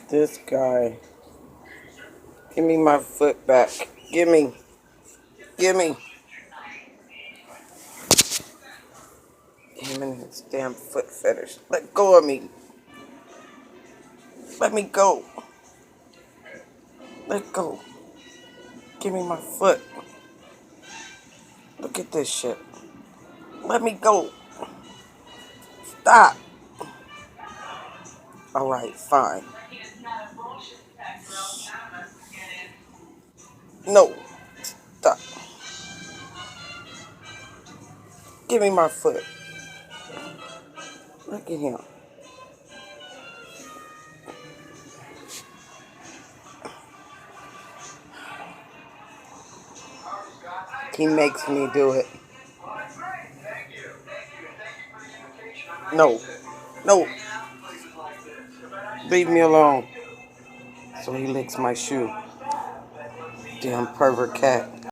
This guy. Give me my foot back. Give me. Give me. Him and his damn foot fetish. Let go of me. Let me go. Let go. Give me my foot. Look at this shit. Let me go. Stop. Alright, fine. No. Stop. Give me my foot. Look at him. He makes me do it. No. No. Leave me alone. So he licks my shoe. Damn pervert cat.